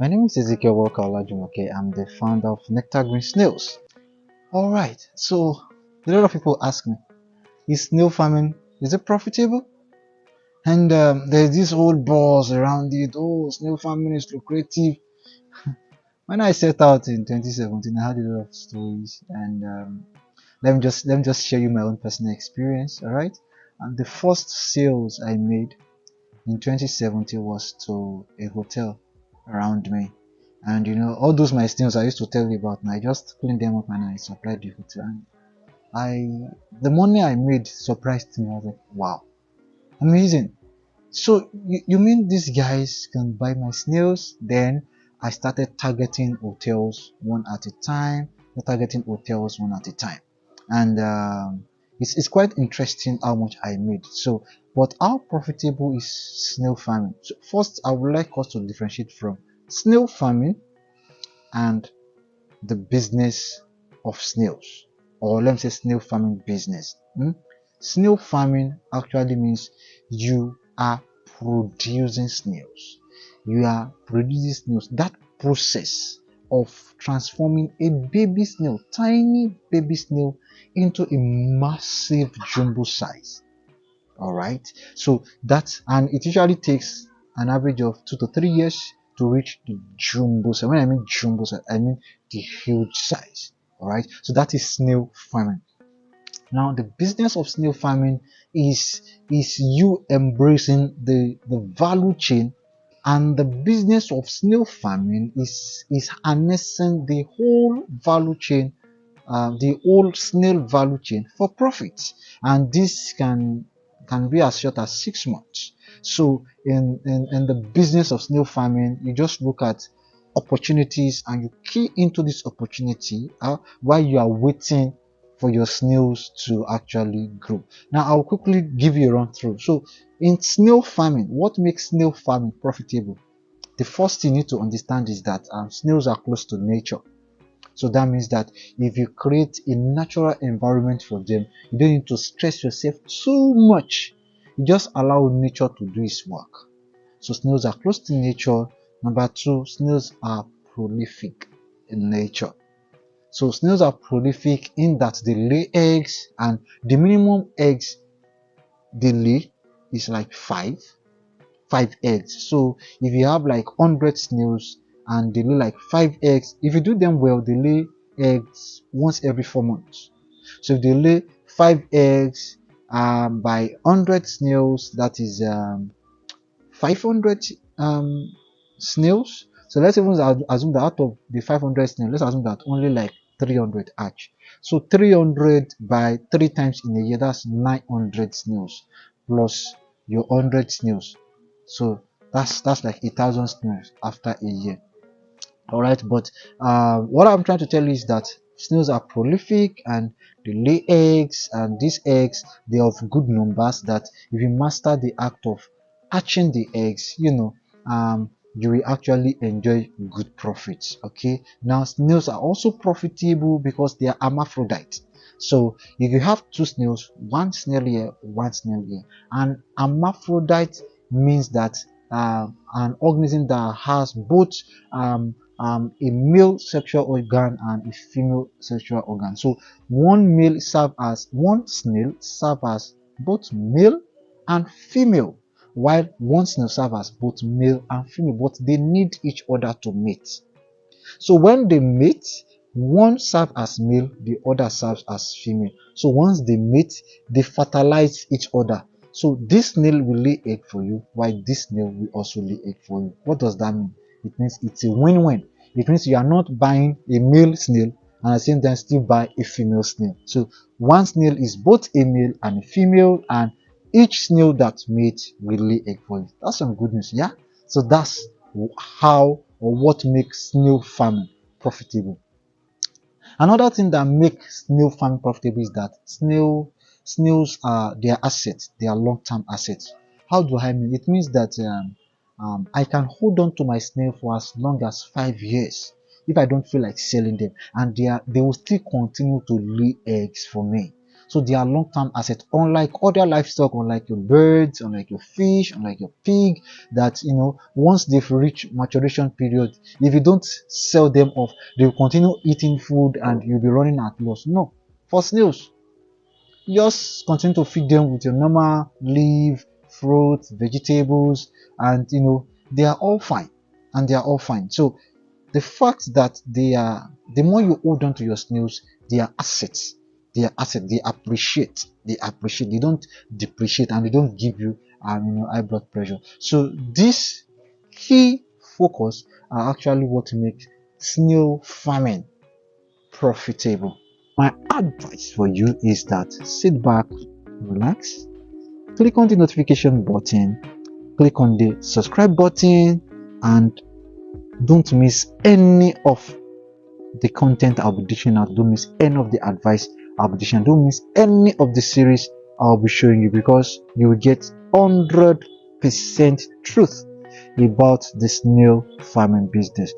My name is Ezekiel Walker Olajumoke. I'm the founder of Nectar Green Snails. Alright, so a lot of people ask me, is snail farming, is it profitable? And there's this whole buzz around it. Oh, snail farming is lucrative. When I set out in 2017, I had a lot of stories, and let me just share you my own personal experience. Alright, and the first sales I made in 2017 was to a hotel around me. And all those my snails I used to tell you about, and I just cleaned them up and I supplied the hotel. And the money I made surprised me. I was like, wow, amazing. So you mean these guys can buy my snails? Then I started targeting hotels one at a time, and it's quite interesting how much I made. So, but how profitable is snail farming? So first, I would like us to differentiate from snail farming and the business of snails, or let me say snail farming business. Snail farming actually means you are producing snails. You are producing snails. That process of transforming a baby snail, tiny baby snail, into a massive jumbo size. All right. So that's, and it usually takes an average of 2 to 3 years to reach the jumbo size. When I mean jumbo size, I mean the huge size. All right. So that is snail farming. Now, the business of snail farming is you embracing the value chain, and the business of snail farming is harnessing the whole value chain, the whole snail value chain for profit. And this can be as short as 6 months. So in the business of snail farming, you just look at opportunities and you key into this opportunity while you are waiting for your snails to actually grow. Now I'll quickly give you a run through. So in snail farming, what makes snail farming profitable? The first thing you need to understand is that snails are close to nature. So that means that if you create a natural environment for them, you don't need to stress yourself too much. You just allow nature to do its work. So snails are close to nature. Number two, snails are prolific in nature. So snails are prolific in that they lay eggs, and the minimum eggs they lay is like five eggs. So if you have like 100 snails and they lay like 5 eggs, if you do them well, they lay eggs once every 4 months. So if they lay 5 eggs by 100 snails, that is 500 snails. So let's even assume that out of the 500 snails, let's assume that only like 300 hatch. So 300 by 3 times in a year, that's 900 snails plus your 100 snails. So that's like 1,000 snails after a year. All right, but what I'm trying to tell you is that snails are prolific and they lay eggs, and these eggs, they are of good numbers, that if you master the act of hatching the eggs, you will actually enjoy good profits. Okay, now snails are also profitable because they are hermaphrodite. So if you have two snails, one snail here, one snail here, and hermaphrodite means that an organism that has both a male sexual organ and a female sexual organ. So one snail serve as both male and female, while one snail serve as both male and female, but they need each other to mate. So when they mate, one serves as male, the other serves as female. So once they mate, they fertilize each other. So this snail will lay egg for you, while this snail will also lay egg for you. What does that mean? It means it's a win-win. It means you are not buying a male snail and at the same time still buy a female snail. So one snail is both a male and a female, and each snail that mates will lay egg for you. That's some good news, yeah? So that's how or what makes snail farming profitable. Another thing that makes snail farming profitable is that snails are their assets, they are long-term assets. How do I mean? It means that I can hold on to my snail for as long as 5 years if I don't feel like selling them, and they will still continue to lay eggs for me. So they are long-term assets, unlike other livestock, unlike your birds, unlike your fish, unlike your pig, that once they've reached maturation period, if you don't sell them off, they will continue eating food and you'll be running at loss. No, for snails, just continue to feed them with your normal leaf, fruits, vegetables, and they are all fine, and they are all fine. So the fact that the more you hold on to your snails, they are assets. They are assets. They appreciate. They appreciate. They don't depreciate, and they don't give you high blood pressure. So this key focus are actually what makes snail farming profitable. My advice for you is that sit back, relax, click on the notification button, click on the subscribe button, and don't miss any of the content I'll be dishing out. Don't miss any of the advice I'll be dishing out. Don't miss any of the series I'll be showing you, because you will get 100% truth about the snail farming business.